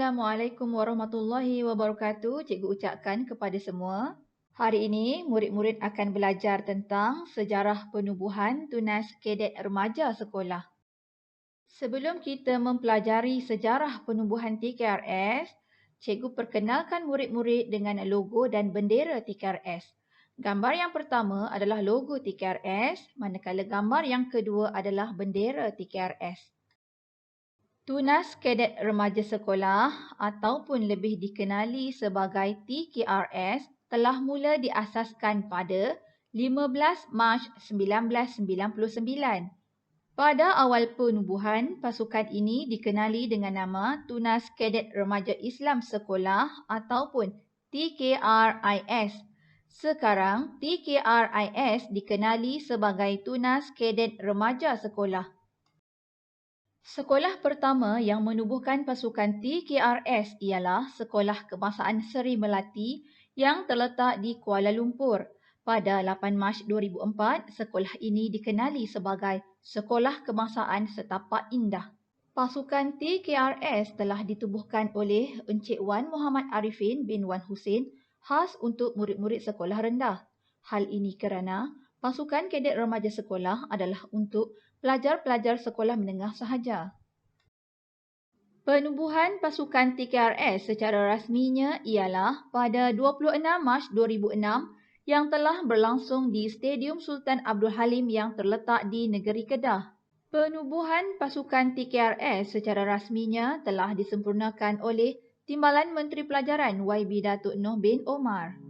Assalamualaikum warahmatullahi wabarakatuh. Cikgu ucapkan kepada semua. Hari ini, murid-murid akan belajar tentang sejarah penubuhan tunas kadet remaja sekolah. Sebelum kita mempelajari sejarah penubuhan TKRS, cikgu perkenalkan murid-murid dengan logo dan bendera TKRS. Gambar yang pertama adalah logo TKRS, manakala gambar yang kedua adalah bendera TKRS. Tunas Kadet Remaja Sekolah ataupun lebih dikenali sebagai TKRS telah mula diasaskan pada 15 Mac 1999. Pada awal penubuhan, pasukan ini dikenali dengan nama Tunas Kadet Remaja Islam Sekolah ataupun TKRIS. Sekarang, TKRIS dikenali sebagai Tunas Kadet Remaja Sekolah. Sekolah pertama yang menubuhkan pasukan TKRS ialah Sekolah Kebangsaan Seri Melati yang terletak di Kuala Lumpur. Pada 8 Mac 2004, sekolah ini dikenali sebagai Sekolah Kebangsaan Setapak Indah. Pasukan TKRS telah ditubuhkan oleh Encik Wan Muhammad Arifin bin Wan Husin khas untuk murid-murid sekolah rendah. Hal ini kerana pasukan kadet remaja sekolah adalah untuk pelajar-pelajar sekolah menengah sahaja. Penubuhan pasukan TKRS secara rasminya ialah pada 26 Mac 2006 yang telah berlangsung di Stadium Sultan Abdul Halim yang terletak di negeri Kedah. Penubuhan pasukan TKRS secara rasminya telah disempurnakan oleh Timbalan Menteri Pelajaran YB Datuk Noh bin Omar.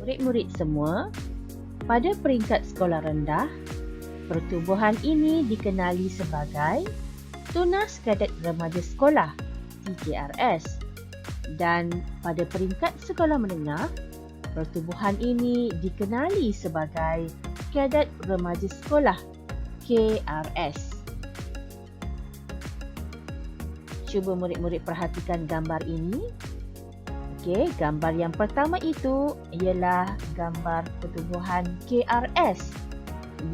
Murid-murid semua, pada peringkat sekolah rendah, pertubuhan ini dikenali sebagai Tunas Kadet Remaja Sekolah TKRS, dan pada peringkat sekolah menengah, pertubuhan ini dikenali sebagai Kadet Remaja Sekolah KRS. Cuba murid-murid perhatikan gambar ini. Okey, gambar yang pertama itu ialah gambar pertubuhan KRS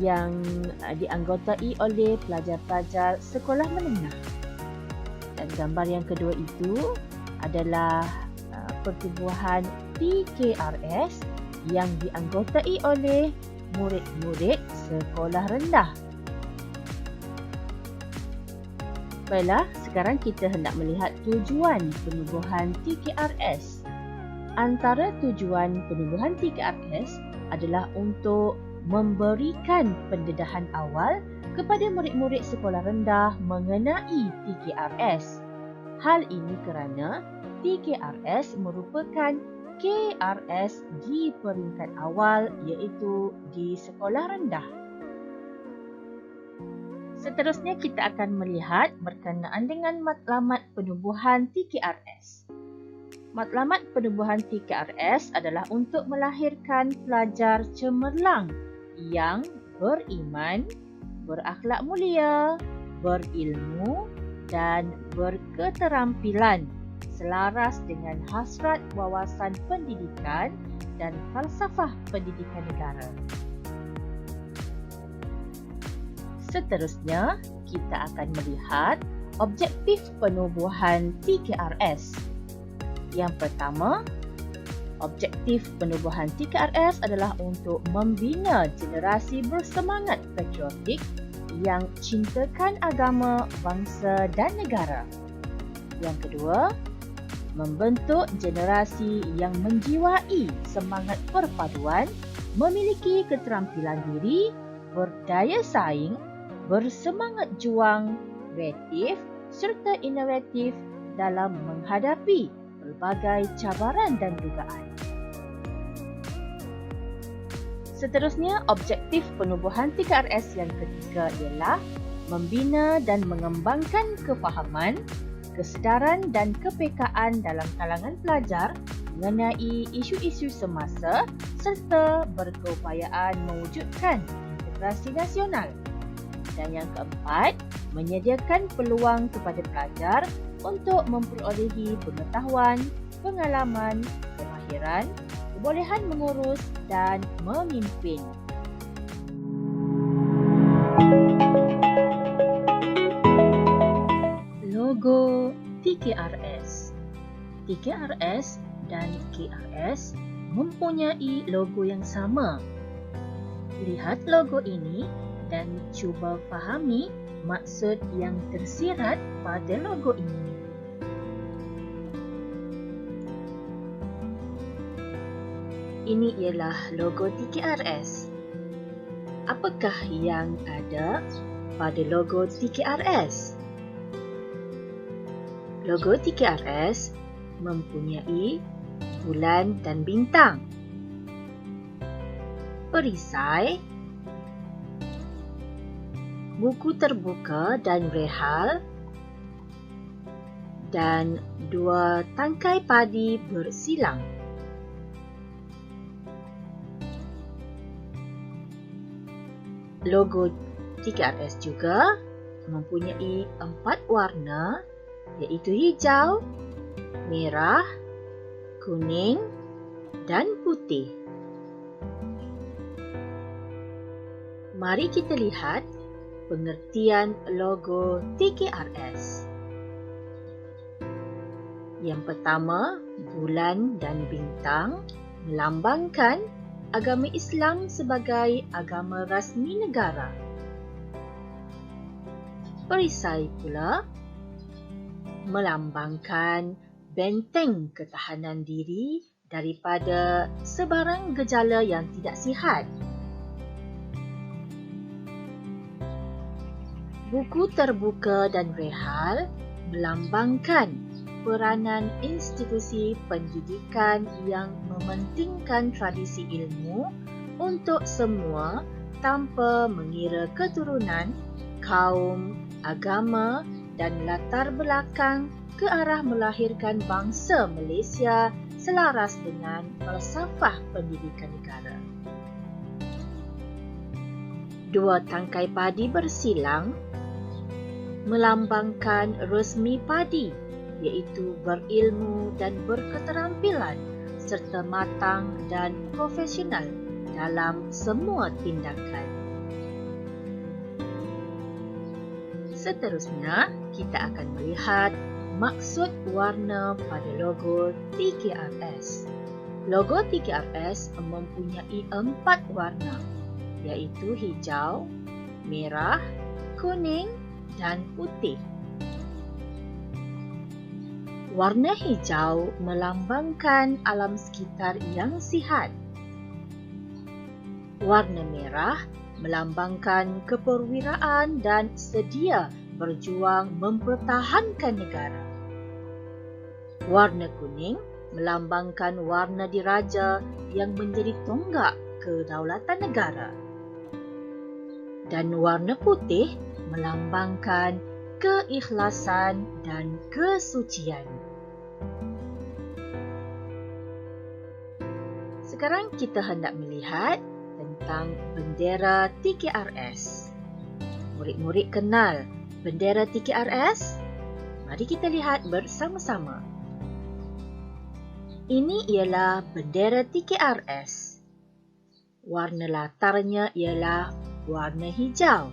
yang dianggotai oleh pelajar-pelajar sekolah menengah. Dan gambar yang kedua itu adalah pertubuhan TKRS yang dianggotai oleh murid-murid sekolah rendah. Baiklah, sekarang kita hendak melihat tujuan penubuhan TKRS. Antara tujuan penubuhan TKRS adalah untuk memberikan pendedahan awal kepada murid-murid sekolah rendah mengenai TKRS. Hal ini kerana TKRS merupakan KRS di peringkat awal iaitu di sekolah rendah. Seterusnya kita akan melihat berkenaan dengan matlamat penubuhan TKRS. Matlamat penubuhan TKRS adalah untuk melahirkan pelajar cemerlang yang beriman, berakhlak mulia, berilmu dan berketerampilan selaras dengan hasrat wawasan pendidikan dan falsafah pendidikan negara. Seterusnya, kita akan melihat objektif penubuhan TKRS. Yang pertama, objektif penubuhan TKRS adalah untuk membina generasi bersemangat patriotik yang cintakan agama, bangsa dan negara. Yang kedua, membentuk generasi yang menjiwai semangat perpaduan, memiliki keterampilan diri, berdaya saing, bersemangat juang, kreatif serta inovatif dalam menghadapi pelbagai cabaran dan dugaan. Seterusnya, objektif penubuhan TKRS yang ketiga ialah membina dan mengembangkan kefahaman, kesedaran dan kepekaan dalam kalangan pelajar mengenai isu-isu semasa serta berkeupayaan mewujudkan integrasi nasional. Dan yang keempat, menyediakan peluang kepada pelajar untuk memperolehi pengetahuan, pengalaman, kemahiran, kebolehan mengurus dan memimpin. Logo TKRS. TKRS dan KRS mempunyai logo yang sama. Lihat logo ini dan cuba fahami maksud yang tersirat pada logo ini. Ini ialah logo TKRS. Apakah yang ada pada logo TKRS? Logo TKRS mempunyai bulan dan bintang, perisai, buku terbuka dan rehal, dan dua tangkai padi bersilang. Logo TKRS juga mempunyai 4 warna, iaitu hijau, merah, kuning dan putih. Mari kita lihat pengertian logo TKRS. Yang pertama, bulan dan bintang melambangkan agama Islam sebagai agama rasmi negara. Perisai pula melambangkan benteng ketahanan diri daripada sebarang gejala yang tidak sihat. Buku terbuka dan rehal melambangkan peranan institusi pendidikan yang mementingkan tradisi ilmu untuk semua tanpa mengira keturunan, kaum, agama dan latar belakang ke arah melahirkan bangsa Malaysia selaras dengan falsafah pendidikan negara. Dua tangkai padi bersilang melambangkan resmi padi, iaitu berilmu dan berketerampilan serta matang dan profesional dalam semua tindakan. Seterusnya, kita akan melihat maksud warna pada logo TKRS. Logo TKRS mempunyai 4 warna, iaitu hijau, merah, kuning dan putih. Warna hijau melambangkan alam sekitar yang sihat. Warna merah melambangkan keperwiraan dan sedia berjuang mempertahankan negara. Warna kuning melambangkan warna diraja yang menjadi tonggak kedaulatan negara. Dan warna putih melambangkan keikhlasan dan kesucian. Sekarang kita hendak melihat tentang bendera TKRS. Murid-murid kenal bendera TKRS? Mari kita lihat bersama-sama. Ini ialah bendera TKRS. Warna latarnya ialah warna hijau.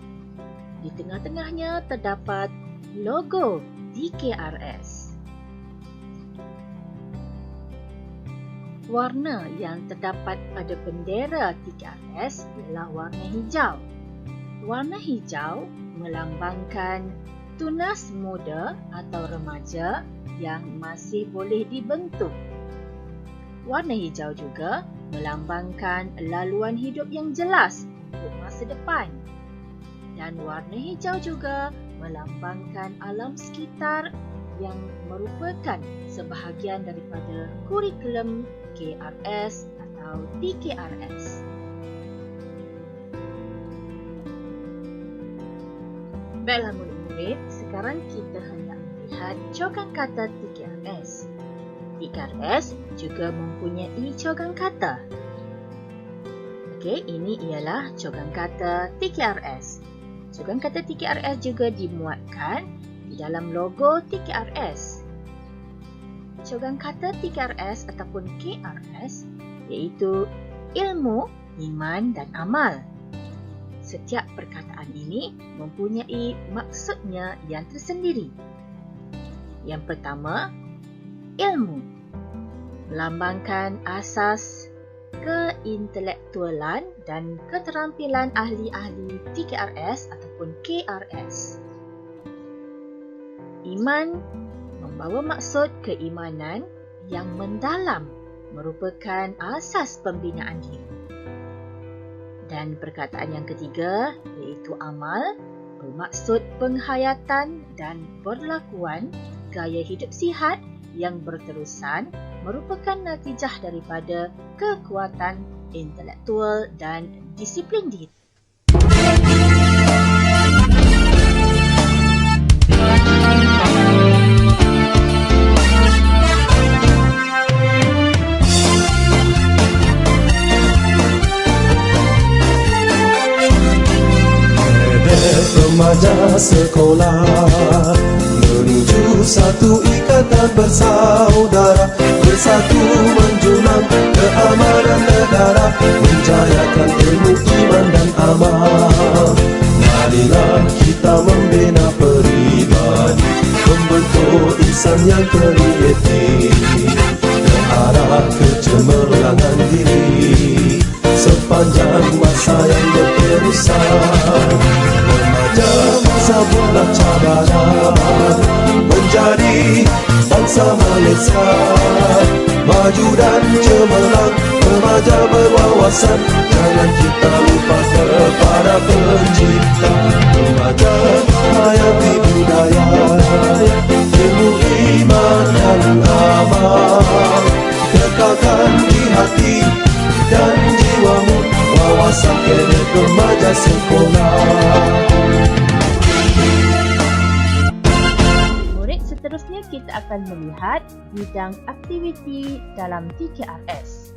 Di tengah-tengahnya terdapat logo TKRS. Warna yang terdapat pada bendera TKRS ialah warna hijau. Warna hijau melambangkan tunas muda atau remaja yang masih boleh dibentuk. Warna hijau juga melambangkan laluan hidup yang jelas untuk masa depan. Dan warna hijau juga melambangkan alam sekitar yang merupakan sebahagian daripada kurikulum KRS atau TKRS. Baiklah murid-murid, sekarang kita hendak melihat cokan kata TKRS. TKRS juga mempunyai cokan kata. Okey, ini ialah cokan kata TKRS. Cokan kata TKRS juga dimuatkan di dalam logo TKRS. Cokan kata TKRS ataupun KRS iaitu ilmu, iman dan amal. Setiap perkataan ini mempunyai maksudnya yang tersendiri. Yang pertama, ilmu melambangkan asas keintelektualan dan keterampilan ahli-ahli TKRS ataupun KRS. Iman membawa maksud keimanan yang mendalam, merupakan asas pembinaan diri. Dan perkataan yang ketiga iaitu amal bermaksud penghayatan dan perlakuan gaya hidup sihat yang berterusan merupakan natijah daripada kekuatan intelektual dan disiplin diri. Remaja sekolah menuju satu ikatan bersaudara, bersatu menjulang keamanan negara, menjayakan ilmu, iman dan amal. Marilah kita membina peribadi, membentuk insan yang kreatif ke arah kecemerlangan diri sepanjang masa yang berterusan. Masa bulan cabaran menjadi bangsa Malaysia maju dan cemerlang, remaja berwawasan, jangan kita lupa kepada pencipta. Remaja hayati budaya, ilmu, iman dan amal, kekalkan di hati dan jiwamu, wawasan kadet remaja sekolah. Seterusnya kita akan melihat bidang aktiviti dalam TKRS.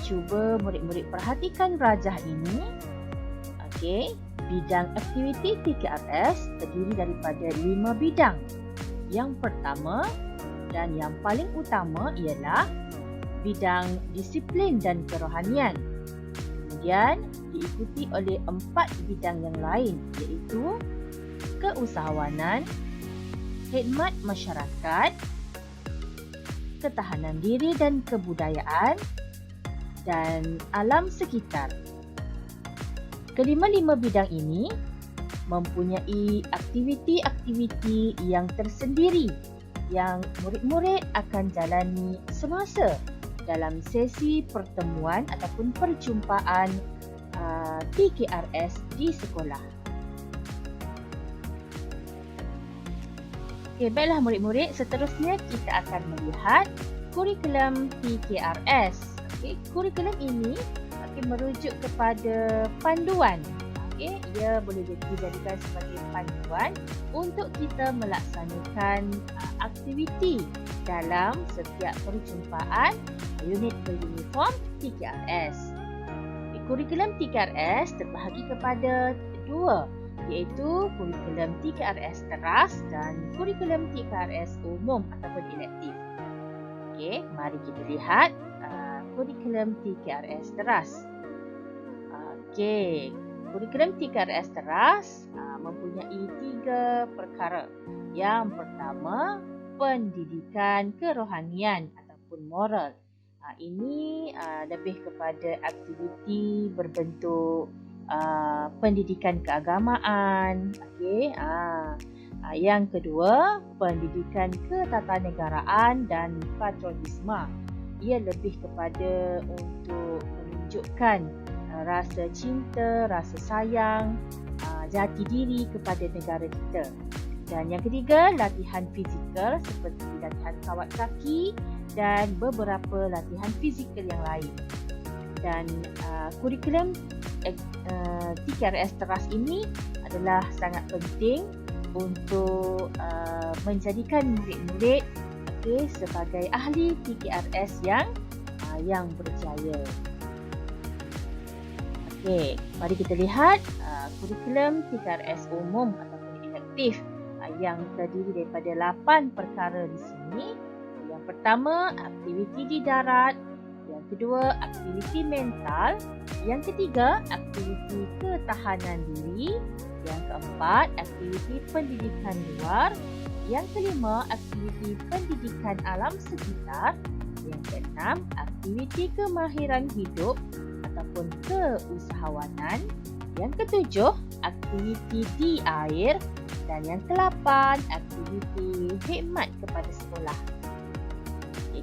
Cuba murid-murid perhatikan rajah ini. Okey, bidang aktiviti TKRS terdiri daripada 5 bidang. Yang pertama dan yang paling utama ialah bidang disiplin dan kerohanian. Kemudian diikuti oleh 4 bidang yang lain iaitu keusahawanan, khidmat masyarakat, ketahanan diri dan kebudayaan, dan alam sekitar. Kelima-lima bidang ini mempunyai aktiviti-aktiviti yang tersendiri yang murid-murid akan jalani semasa dalam sesi pertemuan ataupun perjumpaan TKRS di sekolah. Okay, baiklah murid-murid, seterusnya kita akan melihat kurikulum TKRS. Okay, kurikulum ini merujuk kepada panduan. Okay, ia boleh dijadikan sebagai panduan untuk kita melaksanakan aktiviti dalam setiap perjumpaan unit beruniform TKRS. Okay, kurikulum TKRS terbahagi kepada 2, iaitu kurikulum TKRS teras dan kurikulum TKRS umum ataupun elektif. Okey, mari kita lihat kurikulum TKRS teras. Okey, Kurikulum 3RS Teras mempunyai 3 perkara. Yang pertama, pendidikan kerohanian ataupun moral. Ini lebih kepada aktiviti berbentuk pendidikan keagamaan. Okey. Yang kedua, pendidikan ketatanegaraan dan patriotisme. Ia lebih kepada untuk menunjukkan rasa cinta, rasa sayang, jati diri kepada negara kita. Dan yang ketiga, latihan fizikal seperti latihan kawat kaki dan beberapa latihan fizikal yang lain. Dan kurikulum 3RS Teras ini adalah sangat penting untuk menjadikan murid-murid sebagai ahli 3RS yang berjaya. Okey, mari kita lihat kurikulum 3RS umum ataupun elektif yang terdiri daripada 8 perkara di sini. Yang pertama, aktiviti di darat. Yang kedua, aktiviti mental. Yang ketiga, aktiviti ketahanan diri. Yang keempat, aktiviti pendidikan luar. Yang kelima, aktiviti pendidikan alam sekitar. Yang keenam, aktiviti kemahiran hidup ataupun keusahawanan. Yang ketujuh, aktiviti di air. Dan yang ke-8, aktiviti khidmat kepada sekolah.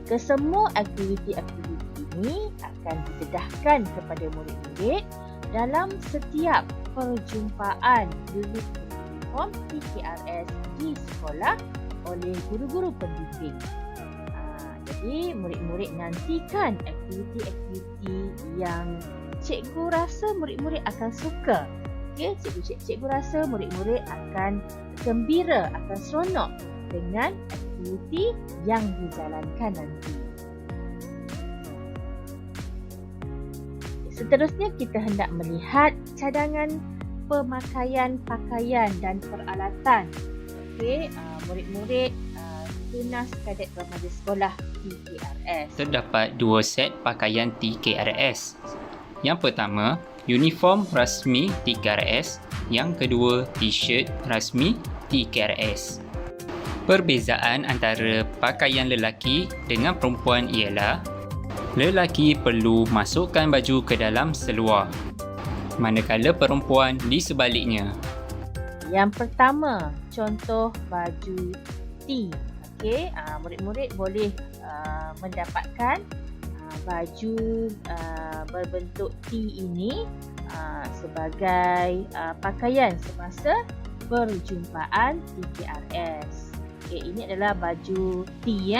Kesemua aktiviti-aktiviti ini akan didedahkan kepada murid-murid dalam setiap perjumpaan unit uniform 3RS di sekolah oleh guru-guru pendidik. Jadi murid-murid nantikan aktiviti-aktiviti yang cikgu rasa murid-murid akan suka. Cikgu rasa murid-murid akan gembira, akan seronok dengan aktiviti yang dijalankan nanti. Seterusnya kita hendak melihat cadangan pemakaian pakaian dan peralatan. Murid-murid tunas kadet remaja sekolah TKRS. Terdapat 2 set pakaian TKRS. Yang pertama, uniform rasmi TKRS. Yang kedua, t-shirt rasmi TKRS. Perbezaan antara pakaian lelaki dengan perempuan ialah lelaki perlu masukkan baju ke dalam seluar, manakala perempuan di sebaliknya. Yang pertama, contoh baju T. Murid-murid boleh mendapatkan baju berbentuk T ini sebagai pakaian semasa perjumpaan TKRS. Ini adalah baju T,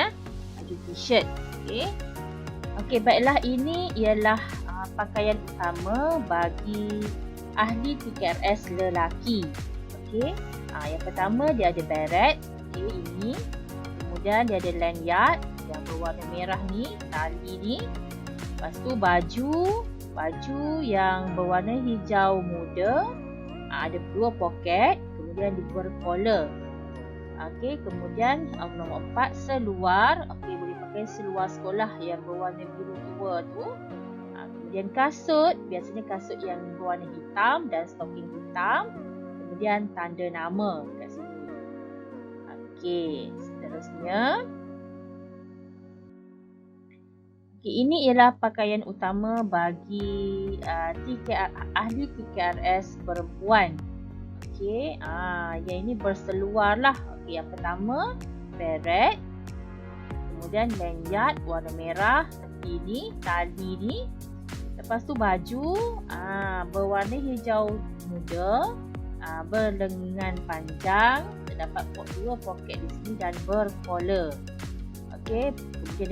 baju t-shirt. Baiklah, ini ialah pakaian utama bagi ahli TKRS lelaki. Yang pertama dia ada beret, ini. Kemudian dia ada lanyard yang berwarna merah ni, tali ni. Lepas tu baju yang berwarna hijau muda, ada 2 poket, kemudian dia bercollar. Kemudian nombor 4, seluar. Boleh pakai seluar sekolah yang berwarna biru tua tu. Kemudian kasut, biasanya kasut yang berwarna hitam dan stoking hitam. Kemudian tanda nama kat sini. Seterusnya. Ini ialah pakaian utama bagi ahli TKRS perempuan. Yang ini berseluar lah. Yang pertama, beret. Kemudian lanyard warna merah seperti ini, tali ni. Lepas tu baju berwarna hijau muda, berlengan panjang, terdapat 2 poket di sini dan bercollar. Kemudian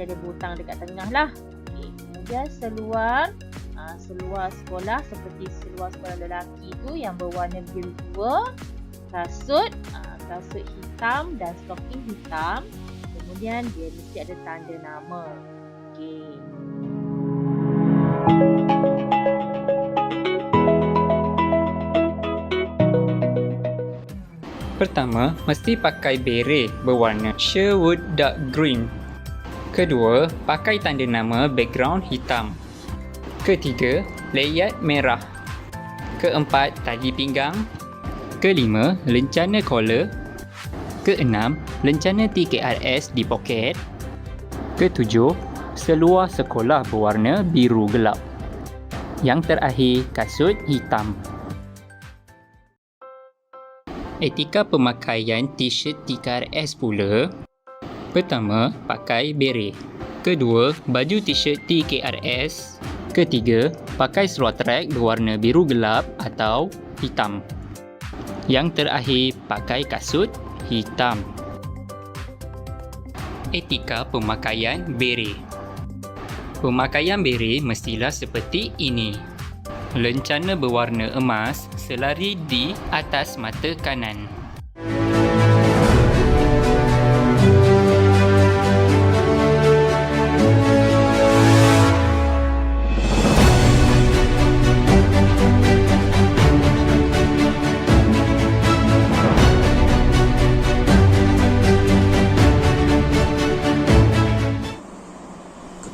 ada butang dekat tengah lah. Kemudian seluar sekolah seperti seluar sekolah lelaki tu yang berwarna biru tua, kasut hitam dan stoking hitam. Kemudian dia mesti ada tanda nama. Pertama, mesti pakai beret berwarna Sherwood dark green. Kedua, pakai tanda nama background hitam. Ketiga, layard merah. Keempat, tali pinggang. Kelima, lencana collar. Keenam, lencana TKRS di poket. Ketujuh, seluar sekolah berwarna biru gelap. Yang terakhir, kasut hitam. Etika pemakaian t-shirt TKRS pula. Pertama, pakai beret. Kedua, baju t-shirt TKRS. Ketiga, pakai seluar trek berwarna biru gelap atau hitam. Yang terakhir, pakai kasut hitam. Etika pemakaian beret. Pemakaian beret mestilah seperti ini. Lencana berwarna emas selari di atas mata kanan.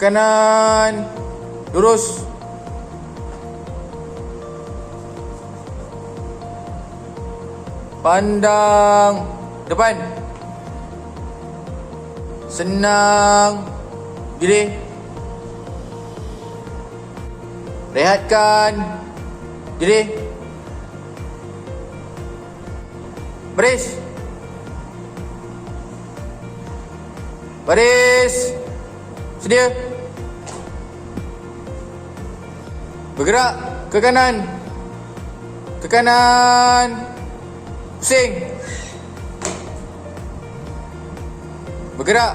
Ke kanan, lurus. Pandang depan. Senang diri. Rehatkan diri. Baris. Baris. Sedia. Bergerak ke kanan. Ke kanan. Pusing. Bergerak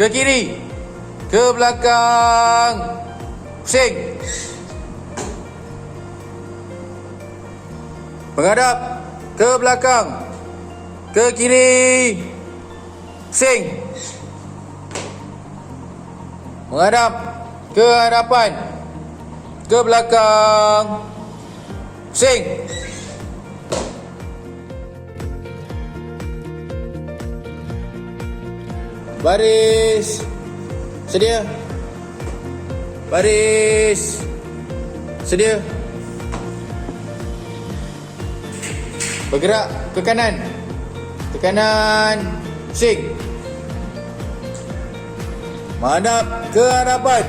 ke kiri. Ke belakang. Pusing. Menghadap ke belakang. Ke kiri. Pusing. Menghadap ke hadapan. Ke belakang. Pusing. Baris. Sedia. Baris. Sedia. Bergerak ke kanan. Ke kanan. Pusing. Menghadap ke hadapan.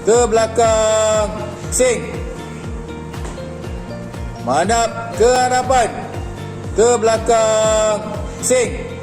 Ke belakang. Pusing. Menghadap ke hadapan. Ke belakang. Pusing.